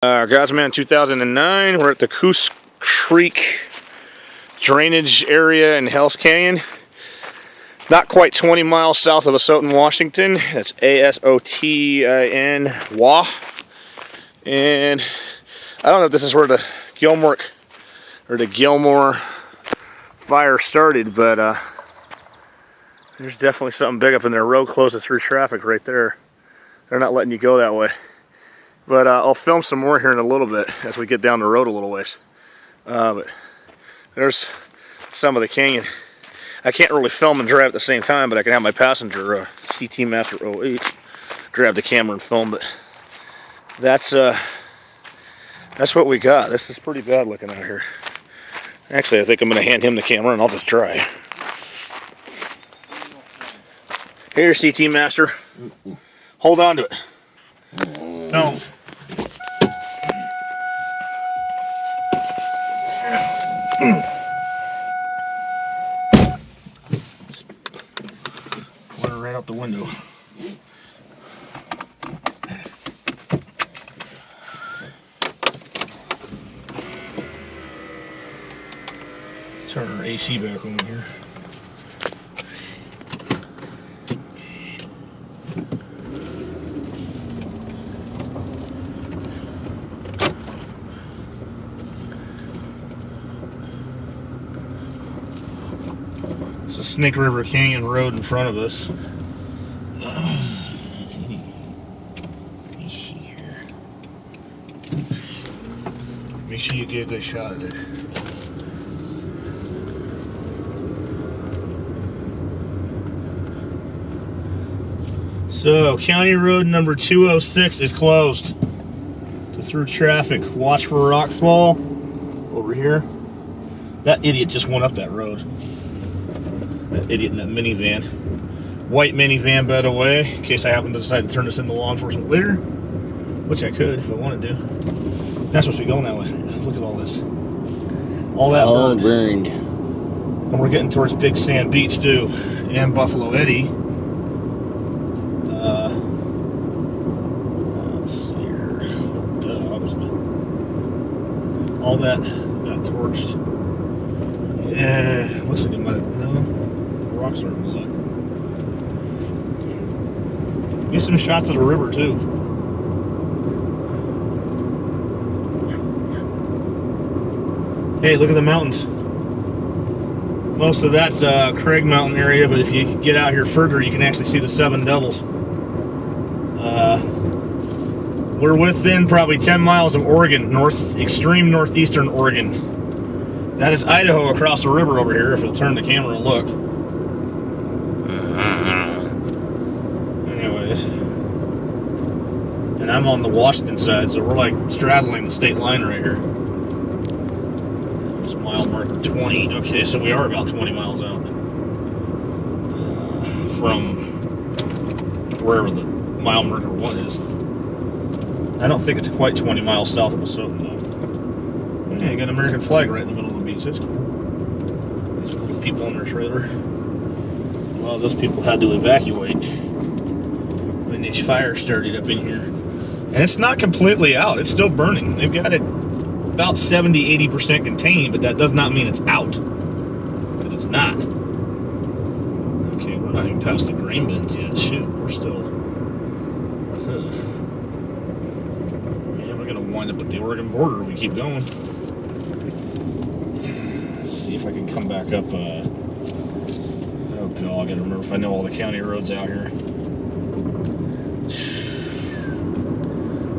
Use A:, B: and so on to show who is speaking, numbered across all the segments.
A: Godsman 2009. We're at the Coos Creek drainage area in Hell's Canyon. Not quite 20 miles south of Asotin, Washington. That's A-S-O-T-I-N, WA. And I don't know if this is where the Gilmore fire started, but there's definitely something big up in there. Road closes through traffic right there. They're not letting you go that way. But I'll film some more here in a little bit as we get down the road a little ways. But there's some of the canyon. I can't really film and drive at the same time, but I can have my passenger, CT Master 08, grab the camera and film. But that's what we got. This is pretty bad looking out here. Actually, I think I'm going to hand him the camera and I'll just try. Here, CT Master. Hold on to it. Film. Water right out the window. Turn our AC back on here. It's a Snake River Canyon road in front of us. Make sure you get a good shot of it. So, County Road number 206 is closed to through traffic. Watch for rock fall over here. That idiot just went up that road. That idiot in that minivan. White minivan, by the way, in case I happen to decide to turn this into law enforcement later, which I could if I wanted to. Not supposed to be going that way. Look at all this. All that burned. And we're getting towards Big Sand Beach too, and Buffalo Eddy. Let's see here. Obviously. All that got torched. Yeah, looks like it might have. No, rocks are blood. Get some shots of the river too. Hey, look at the mountains. Most of that's Craig Mountain area, but if you get out here further, you can actually see the Seven Devils. We're within probably 10 miles of Oregon, extreme northeastern Oregon. That is Idaho across the river over here, if you'll turn the camera and look. Anyways. And I'm on the Washington side, so we're like straddling the state line right here. This mile marker 20. Okay, so we are about 20 miles out. From wherever the mile marker 1 is. I don't think it's quite 20 miles south of Asotin, though. Yeah, you got an American flag right in the middle of the beach. That's cool. These people in their trailer. A lot of those people had to evacuate when this fire started up in here. And it's not completely out. It's still burning. They've got it about 70-80% contained, but that does not mean it's out. Because it's not. Okay, we're not even past the grain bins yet. Shoot, we're still... Yeah, we're going to wind up at the Oregon border if we keep going. Let's see if I can come back up. Oh god, I gotta remember if I know all the county roads out here.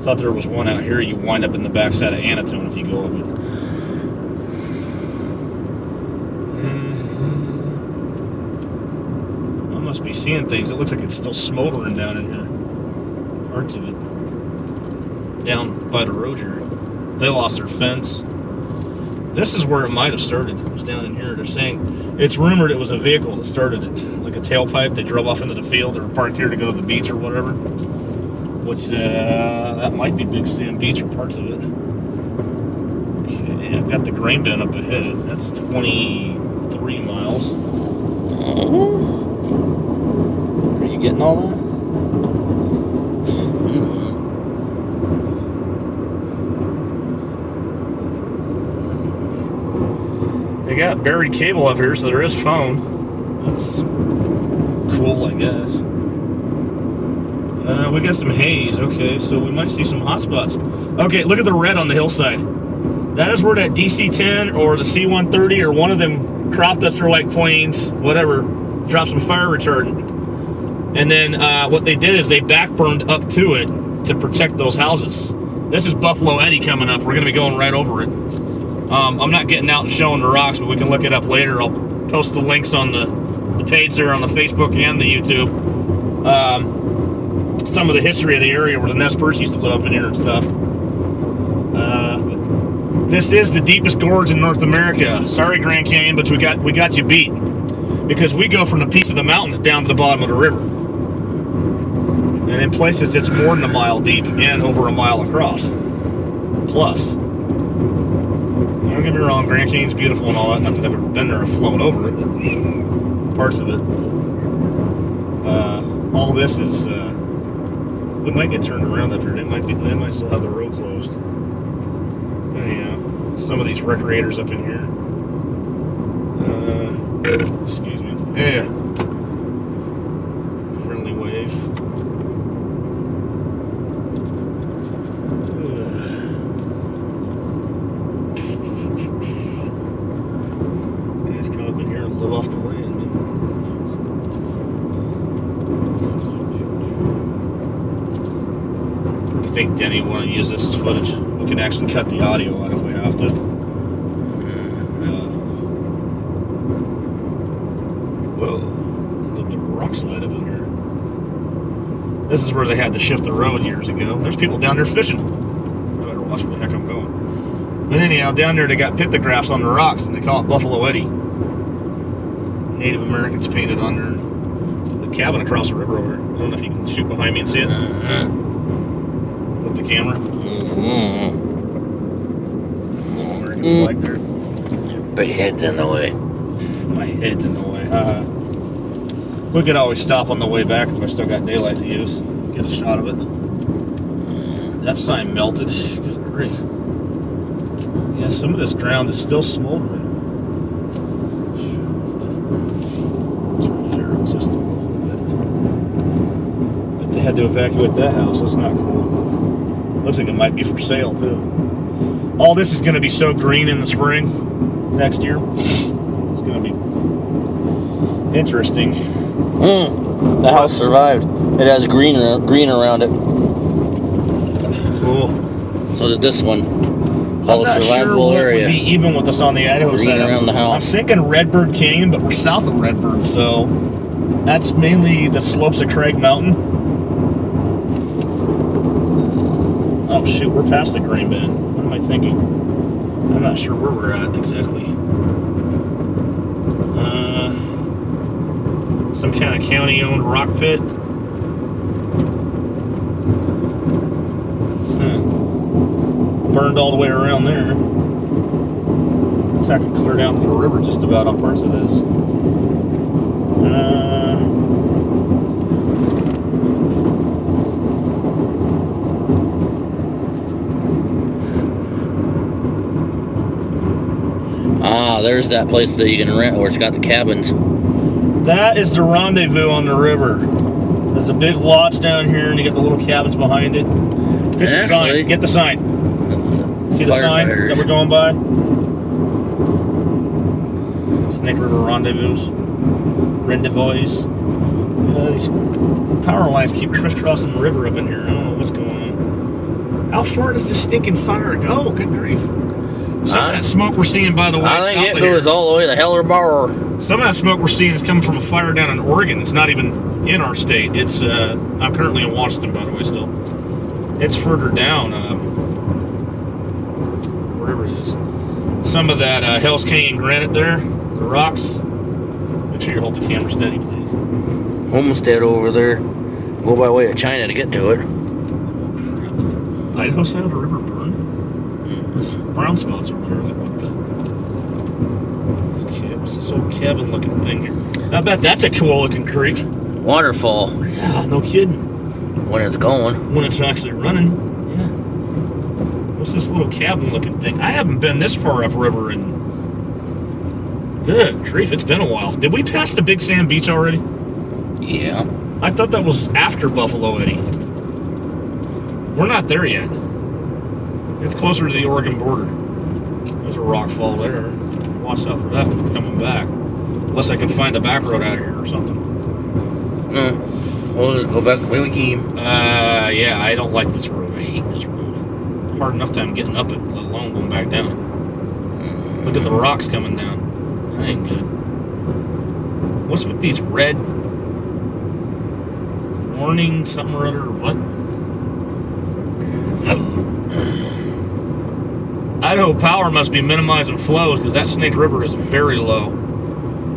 A: Thought there was one out here. You wind up in the backside of Anatone if you go up it. I must be seeing things. It looks like it's still smoldering down in here. Parts of it. Down by the road here. They lost their fence. This is where it might have started. It was down in here. They're saying it's rumored it was a vehicle that started it, like a tailpipe. They drove off into the field or parked here to go to the beach or whatever. Which that might be Big Sand Beach or parts of it. Okay, I've got the grain bin up ahead. That's 23 miles.
B: Are you getting all that?
A: They got buried cable up here, so there is phone. That's cool, I guess. We got some haze. Okay, so we might see some hot spots. Okay, look at the red on the hillside. That is where that DC-10 or the C-130 or one of them crop duster like planes, whatever, drop some fire retardant. And then what they did is they backburned up to it to protect those houses. This is Buffalo Eddy coming up. We're going to be going right over it. I'm not getting out and showing the rocks, but we can look it up later. I'll post the links on the page there on the Facebook and the YouTube. Some of the history of the area where the Nez Perce used to live up in here and stuff. This is the deepest gorge in North America. Sorry, Grand Canyon, but we got you beat. Because we go from the peaks of the mountains down to the bottom of the river. And in places it's more than a mile deep and over a mile across. Plus. Don't get me wrong, Grand Canyon's beautiful and all that. Not that I've ever been there or flown over it, but parts of it. All this is, we might get turned around up here. They might still have the road closed. Anyhow, some of these recreators up in here. Excuse me. Yeah. Friendly wave. Guys come up in here and live off the land. I think Denny want to use this as footage. We can actually cut the audio out if we have to. Whoa, a little bit of a rock slide up in here. This is where they had to shift the road years ago. There's people down there fishing. I better watch where the heck I'm going. But anyhow, down there they got pictographs on the rocks and they call it Buffalo Eddy. Native Americans painted on there. The cabin across the river over there. I don't know if you can shoot behind me and see it. With the camera. American flag there.
B: But your head's in the way.
A: My head's in the way. We could always stop on the way back if I still got daylight to use. Get a shot of it. That sign melted. Good grief. Yeah, some of this ground is still smoldering. Turn the air system a little bit. But they had to evacuate that house. That's not cool. Looks like it might be for sale too. All this is going to be so green in the spring next year. It's going to be interesting.
B: The house survived. It has green around it.
A: Cool.
B: So did this one. Called a survivable area.
A: Would be even with us on the Idaho
B: green
A: side.
B: around the house.
A: I'm thinking Redbird Canyon, but we're south of Redbird, so that's mainly the slopes of Craig Mountain. Oh shoot, we're past the grain bin. What am I thinking? I'm not sure where we're at exactly. Some kind of county-owned rock pit. Burned all the way around there. So I can clear down to the river just about on parts of this.
B: There's that place that you can rent where it's got the cabins.
A: That is the rendezvous on the river. There's a big lodge down here, and you get the little cabins behind it. Get the sign. Get the sign. See the sign that we're going by? Snake River Rendezvous. These power lines keep crisscrossing the river up in here. I don't know what's going on. How far does this stinking fire go? Good grief. Some of that smoke we're seeing, by the way,
B: I think it goes all the way to Heller Bar.
A: Some of that smoke we're seeing is coming from a fire down in Oregon. It's not even in our state. It's I'm currently in Washington, by the way, still. It's further down, wherever it is. Some of that Hell's Canyon granite there, the rocks. Make sure you hold the camera steady, please.
B: Homestead over there. Go by way of China to get to it.
A: Idaho side of the river burned? Brown spots over there. Like, what the? Okay, what's this old cabin looking thing here? I bet that's a cool looking creek.
B: Waterfall.
A: Yeah, no kidding.
B: When it's going.
A: When it's actually running. Yeah. What's this little cabin looking thing? I haven't been this far upriver in Good grief, it's been a while. Did we pass the Big Sand Beach already?
B: Yeah.
A: I thought that was after Buffalo Eddy. We're not there yet. It's closer to the Oregon border. There's a rock fall there. Watch out for that coming back. Unless I can find a back road out of here or something.
B: No. We'll just go back the way we came.
A: Yeah, I don't like this road. I hate this road. Hard enough time getting up it, let alone going back down it. Look at the rocks coming down. That ain't good. What's with these red warning something or other? What? Idaho Power must be minimizing flows because that Snake River is very low.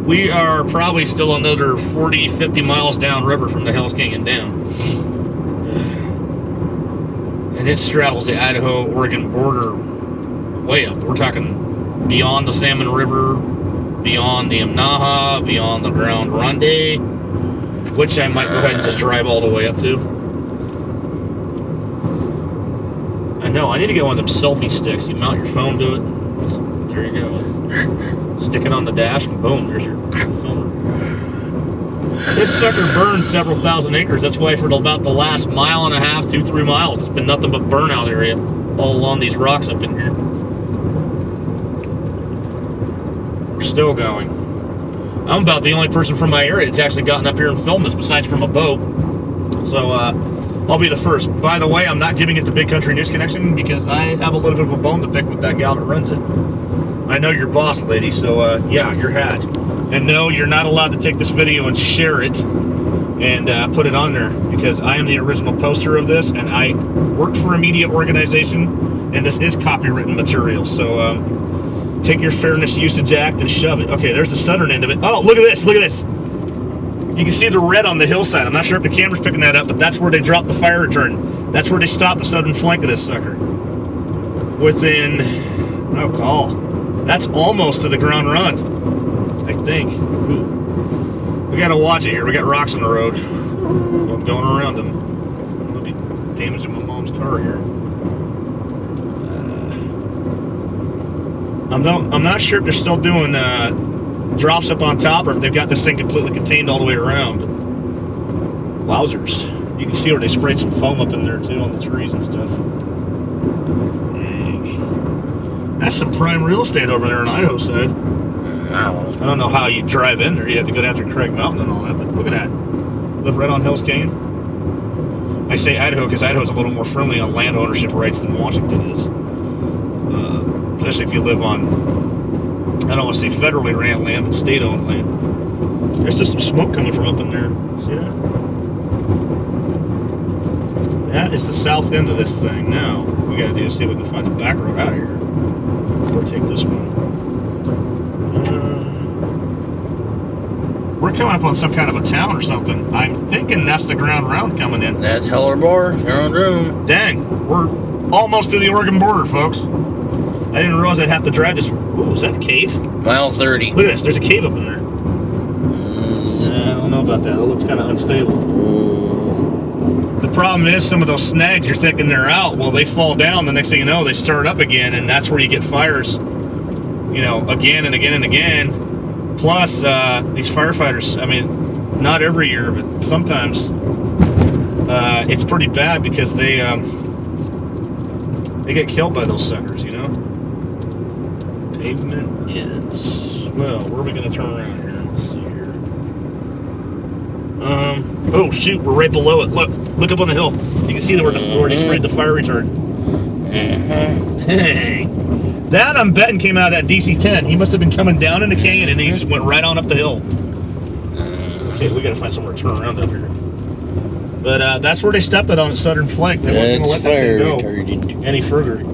A: We are probably still another 40, 50 miles downriver from the Hells Canyon Dam. And it straddles the Idaho-Oregon border way up. We're talking beyond the Salmon River, beyond the Imnaha, beyond the Grand Ronde, which I might go ahead and just drive all the way up to. I know, I need to get one of them selfie sticks. You mount your phone to it. There you go. Stick it on the dash and boom, there's your phone. This sucker burned several thousand acres. That's why for about the last mile and a half, 2-3 miles, it's been nothing but burnout area all along these rocks up in here. We're still going. I'm about the only person from my area that's actually gotten up here and filmed this besides from a boat. So, I'll be the first. By the way, I'm not giving it to Big Country News Connection because I have a little bit of a bone to pick with that gal that runs it. I know you're boss, lady, so yeah, you're had. And no, you're not allowed to take this video and share it and put it on there because I am the original poster of this and I worked for a media organization and this is copywritten material. So take your Fairness Usage Act and shove it. Okay, there's the southern end of it. Oh, look at this, look at this. You can see the red on the hillside. I'm not sure if the camera's picking that up, but that's where they dropped the fire retardant. That's where they stopped the southern flank of this sucker. Within, oh, call. That's almost to the Grand Ronde, I think. Ooh. We gotta watch it here. We got rocks on the road. I'm going around them. I'll be damaging my mom's car here. I'm not sure if they're still doing drops up on top or if they've got this thing completely contained all the way around. But wowzers. You can see where they sprayed some foam up in there too on the trees and stuff. Dang. That's some prime real estate over there in Idaho side. I don't know how you drive in there. You have to go down through Craig Mountain and all that, but look at that. Live right on Hells Canyon. I say Idaho because Idaho's a little more friendly on land ownership rights than Washington is. Especially if you live on, I don't want to say federally ran land, but state-owned land. There's just some smoke coming from up in there. See that? That is the south end of this thing. Now, what we got to do is see if we can find the back road out of here. Or take this one. We're coming up on some kind of a town or something. I'm thinking that's the Grand Ronde coming in.
B: That's Heller Bar. You're on room.
A: Dang, we're almost to the Oregon border, folks. I didn't realize I'd have to drive this. Ooh, is that a cave?
B: Mile 30.
A: Look at this. There's a cave up in there. I don't know about that. It looks kind of unstable. The problem is some of those snags, you're thinking they're out. Well, they fall down. The next thing you know, they start up again, and that's where you get fires, you know, again and again and again. Plus, these firefighters, I mean, not every year, but sometimes it's pretty bad because they get killed by those suckers, you know? Pavement is, well, where are we going to turn around here? Let's see here. Oh shoot, we're right below it. Look up on the hill. You can see where they sprayed the fire retardant. Hey, that I'm betting came out of that DC-10. He must have been coming down in the canyon and he just went right on up the hill. Okay, we got to find somewhere to turn around up here. But that's where they stepped it on the southern flank. They weren't going to let that thing go any further.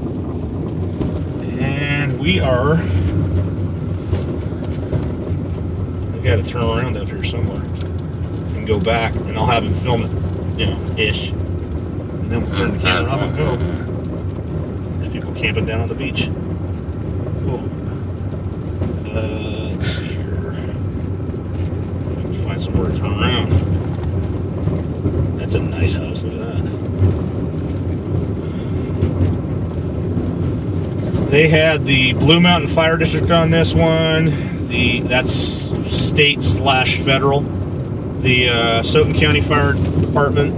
A: And we are. We got to turn around up here somewhere and go back, and I'll have him film it, you know, ish. And then we'll turn the camera off and go. There's people camping down on the beach. Cool. Let's see here. We can find somewhere to turn around. That's a nice house, look at that. They had the Blue Mountain Fire District on this one, That's state / federal. The Stoughton County Fire Department,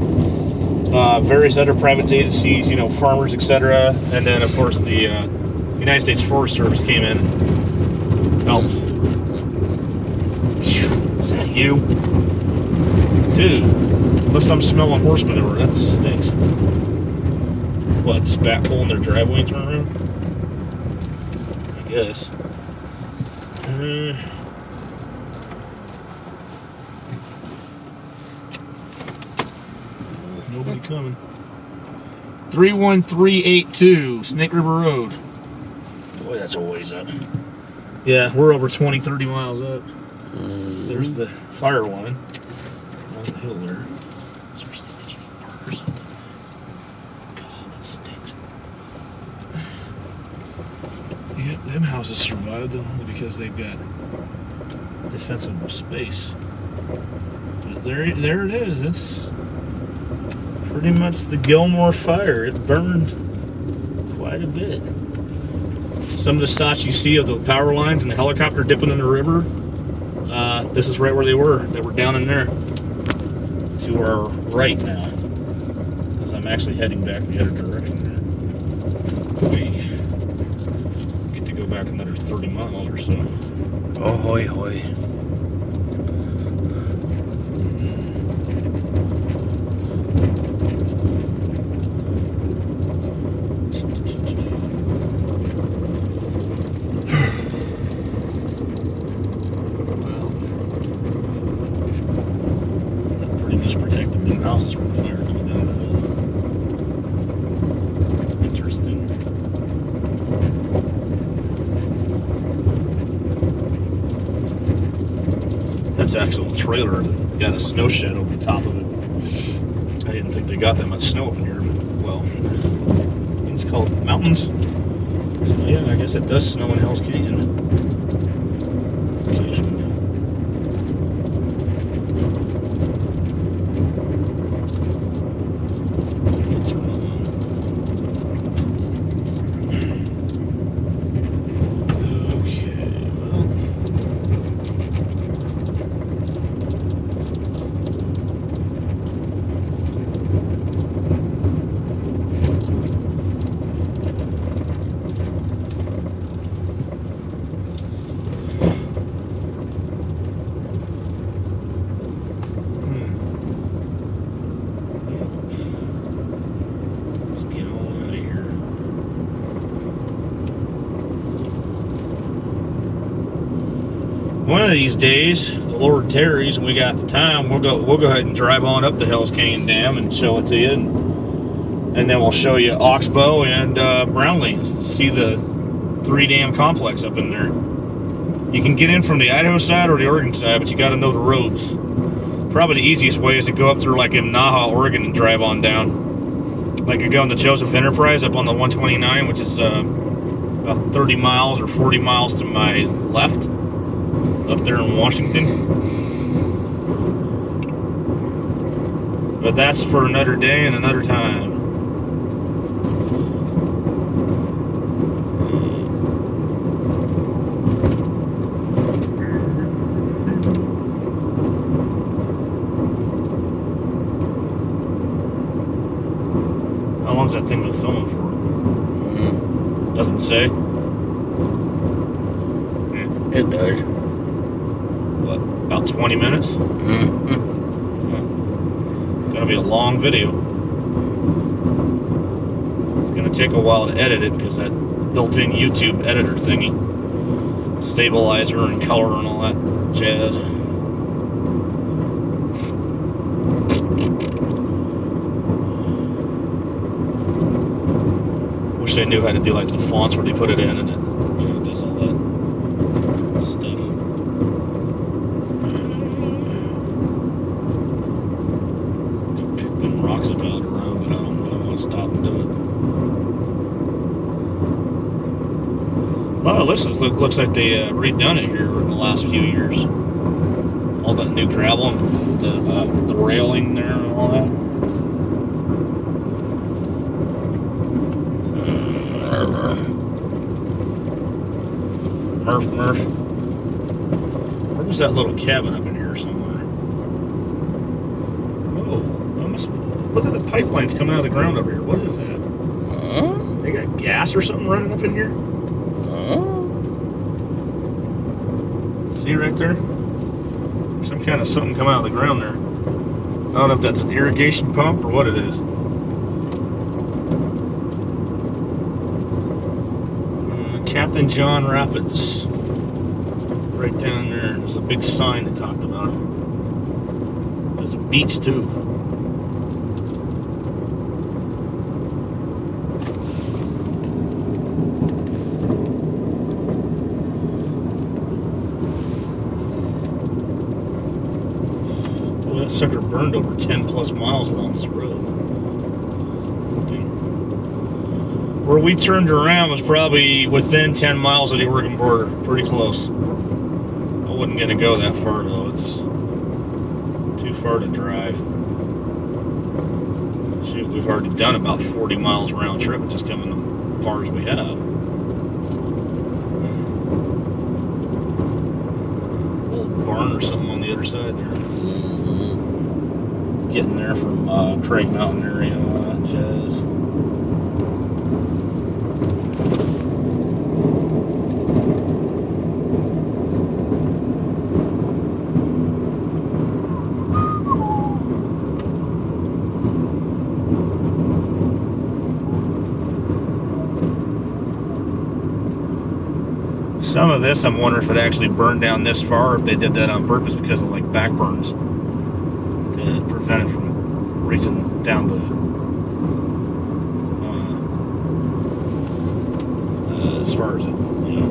A: various other private agencies, farmers, etc., and then of course the United States Forest Service came in and helped. Is that you? Dude, unless I'm smelling horse manure, that stinks. What, just back pulling their driveway and turn around? I guess. Nobody coming. 31382 Snake River Road. Boy, that's a ways up. Yeah, we're over 20, 30 miles up. There's the fire line on the hill there. There's itchy furs. God, that stinks. Yep, them houses survived only because they've got defensible space. But there it is. It's pretty much the Gilmore fire. It burned quite a bit. Some of the shots you see of the power lines and the helicopter dipping in the river, this is right where they were. They were down in there to our right now, as I'm actually heading back the other direction. We get to go back another 30 miles or so. Oh, hoy, hoy. Houses from the fire coming down the hill. Interesting. That's actually a trailer that got a snow shed over the top of it. I didn't think they got that much snow up in here, but well, it's called mountains. So yeah, I guess it does snow in Hell's Canyon. Occasionally. One of these days, the Lord tarries, and we got the time. We'll go ahead and drive on up the Hell's Canyon Dam and show it to you, and then we'll show you Oxbow and Brownlee. See the 3-dam complex up in there. You can get in from the Idaho side or the Oregon side, but you got to know the roads. Probably the easiest way is to go up through like in Naha, Oregon, and drive on down. Like you're going to Joseph Enterprise up on the 129, which is about 30 miles or 40 miles to my left. Up there in Washington. But that's for another day and another time. How long's that thing been filming for? Doesn't say.
B: It does.
A: What, about 20 minutes?
B: Mm-hmm.
A: Gonna be a long video. It's gonna take a while to edit it because that built-in YouTube editor thingy, stabilizer and color and all that jazz. Wish they knew how to do like the fonts where they put it in and it, does all that stuff. Rocks up out of the road, but I don't want to stop and do it. Well, this looks like they redone it here in the last few years. All that new gravel and the railing there and all that. Murph. There's that little cabin up in here somewhere. Oh, look at the pipelines coming out of the ground over here. What is that? They got gas or something running up in here? See right there? Some kind of something coming out of the ground there. I don't know if that's an irrigation pump or what it is. Captain John Rapids. Right down there. There's a big sign that talked about it. There's a beach too. Well, that sucker burned over 10 plus miles along this road. Where we turned around was probably within 10 miles of the Oregon border. Pretty close. I wasn't going to go that far though. It's too far to drive. Shoot, we've already done about 40 miles round trip just coming as far as we have. Old barn or something on the other side there. Getting there from Craig Mountain area and all that jazz. Some of this, I'm wondering if it actually burned down this far, if they did that on purpose because of like back burns to prevent it from reaching down to as far as it, you know.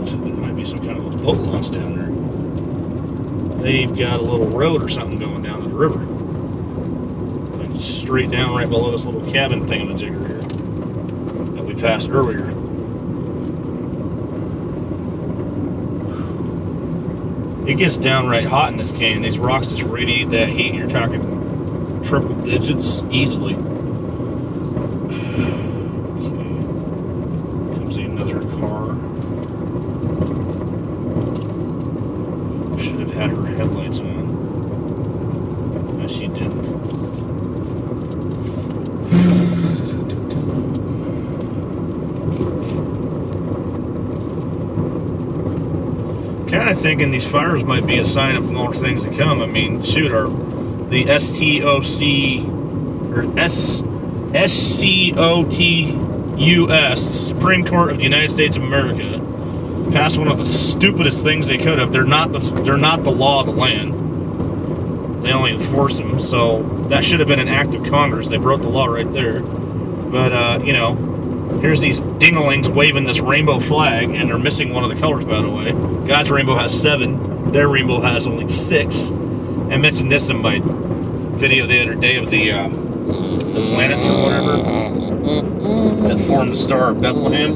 A: So there might be some kind of a boat launch down there. They've got a little road or something going down to the river. Like straight down right below this little cabin thingamajigger here that we passed earlier. It gets downright hot in this canyon. These rocks just radiate that heat. You're talking triple digits easily. Okay. Comes another car. Should have had her headlights on. No, she didn't. Kind of thinking these fires might be a sign of more things to come. I mean, shoot, the STOC or SCOTUS, Supreme Court of the United States of America, passed one of the stupidest things they could have. They're not the law of the land. They only enforce them. So that should have been an act of Congress. They broke the law right there. But you know. Here's these dinglings waving this rainbow flag, and they're missing one of the colors, by the way. God's rainbow has 7. Their rainbow has only 6. I mentioned this in my video the other day of the planets or whatever that form the Star of Bethlehem.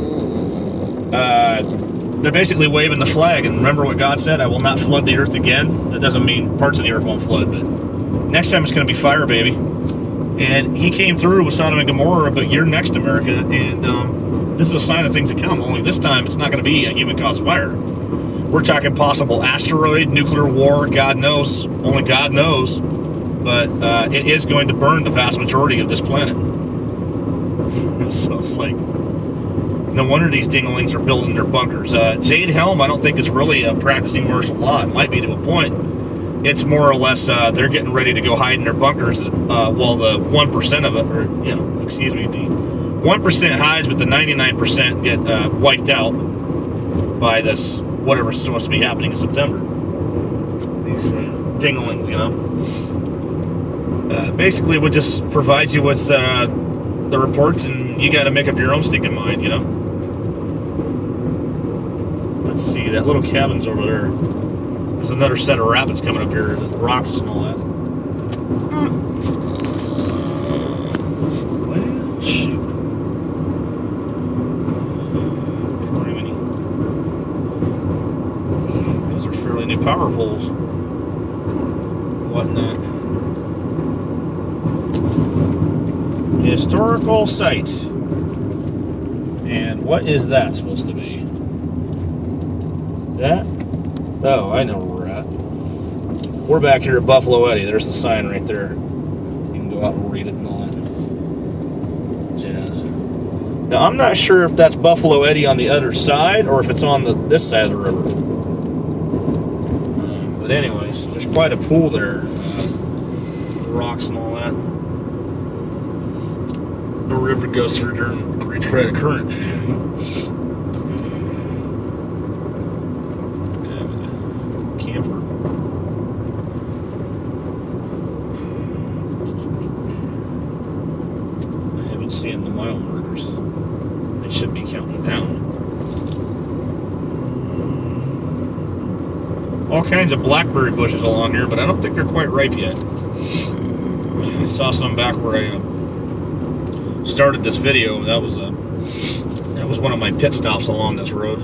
A: They're basically waving the flag, and remember what God said, I will not flood the earth again. That doesn't mean parts of the earth won't flood, but next time it's going to be fire, baby. And he came through with Sodom and Gomorrah, but you're next, America, and this is a sign of things to come. Only this time, it's not going to be a human-caused fire. We're talking possible asteroid, nuclear war, God knows. Only God knows. But it is going to burn the vast majority of this planet. So it's like, no wonder these dinglings are building their bunkers. Jade Helm, I don't think, is really practicing martial law. It might be to a point. It's more or less they're getting ready to go hide in their bunkers while the 1% of it, or, you know, excuse me, the 1% hides, but the 99% get wiped out by this, whatever's supposed to be happening in September. These dinglings, you know. Basically, what just provides you with the reports, and you got to make up your own stinking mind, you know. Let's see, that little cabin's over there. There's another set of rapids coming up here, the rocks and all that. Well, shoot. Criminy. Those are fairly new power poles. Whatnot. Historical site. And what is that supposed to be? That? Oh, I know where we're at. We're back here at Buffalo Eddy. There's the sign right there. You can go out and read it and all that jazz. Now, I'm not sure if that's Buffalo Eddy on the other side or if it's on this side of the river. But anyways, there's quite a pool there. Rocks and all that. The river goes through there and creates quite a current. Camper. I haven't seen the mile markers. They should be counting down. All kinds of blackberry bushes along here, but I don't think they're quite ripe yet. I saw some back where I started this video. That was one of my pit stops along this road.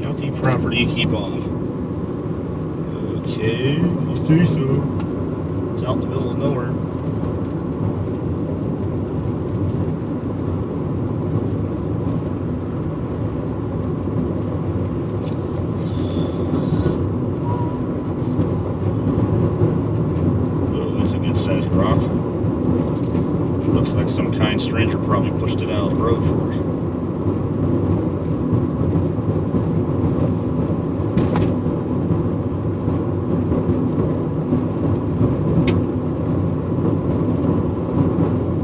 A: County property, keep off. Okay, you say so. It's out in the middle of nowhere. Rock. Looks like some kind stranger probably pushed it out of the road for us.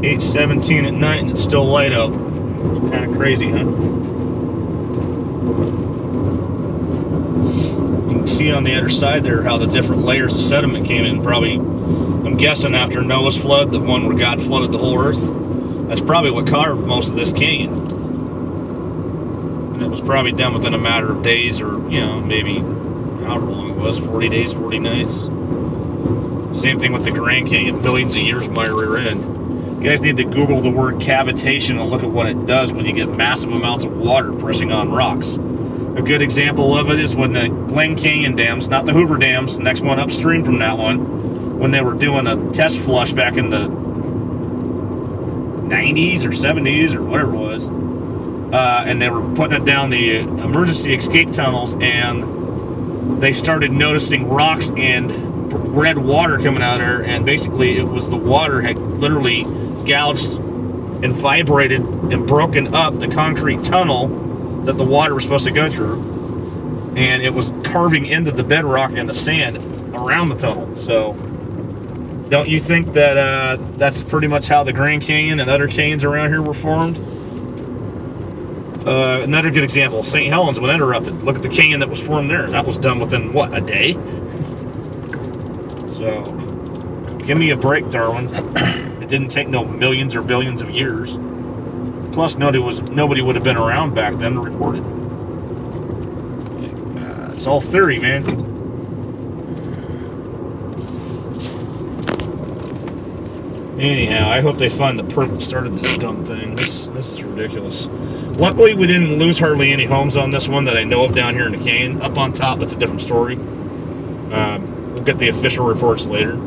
A: $8:17 at night and it's still light out. It's kind of crazy, huh? You can see on the other side there how the different layers of sediment came in. Probably, I'm guessing after Noah's flood, the one where God flooded the whole earth, that's probably what carved most of this canyon. And it was probably done within a matter of days or, maybe however long it was, 40 days, 40 nights. Same thing with the Grand Canyon, billions of years might rear end. You guys need to Google the word cavitation and look at what it does when you get massive amounts of water pressing on rocks. A good example of it is when the Glen Canyon dams, not the Hoover dams, the next one upstream from that one, when they were doing a test flush back in the 90s or 70s or whatever it was, and they were putting it down the emergency escape tunnels, and they started noticing rocks and red water coming out of there, and basically it was the water had literally gouged and vibrated and broken up the concrete tunnel that the water was supposed to go through, and it was carving into the bedrock and the sand around the tunnel. So don't you think that that's pretty much how the Grand Canyon and other canyons around here were formed? Another good example, St. Helens, when it erupted. Look at the canyon that was formed there. That was done within, what, a day? So, give me a break, Darwin. It didn't take no millions or billions of years. Plus, nobody would have been around back then to record it. It's all theory, man. Anyhow, I hope they find the perp that started this dumb thing. This is ridiculous. Luckily, we didn't lose hardly any homes on this one that I know of down here in the canyon. Up on top, that's a different story. We'll get the official reports later.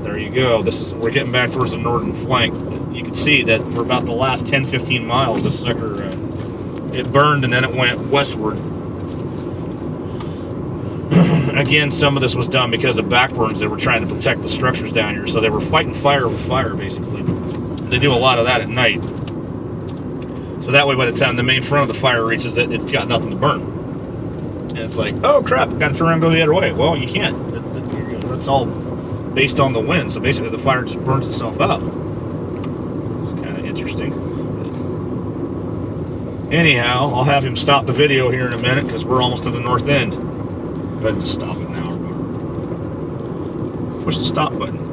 A: There you go. We're getting back towards the northern flank. You can see that for about the last 10-15 miles, this sucker, it burned and then it went westward. Again, some of this was done because of backburns. They were trying to protect the structures down here, so they were fighting fire with fire, basically. They do a lot of that at night. So that way, by the time the main front of the fire reaches it, it's got nothing to burn. And it's like, oh crap, got to turn around and go the other way. Well, you can't. It's all based on the wind, so basically the fire just burns itself out. It's kind of interesting. Anyhow, I'll have him stop the video here in a minute because we're almost to the north end. Go ahead and just stop it now. Push the stop button.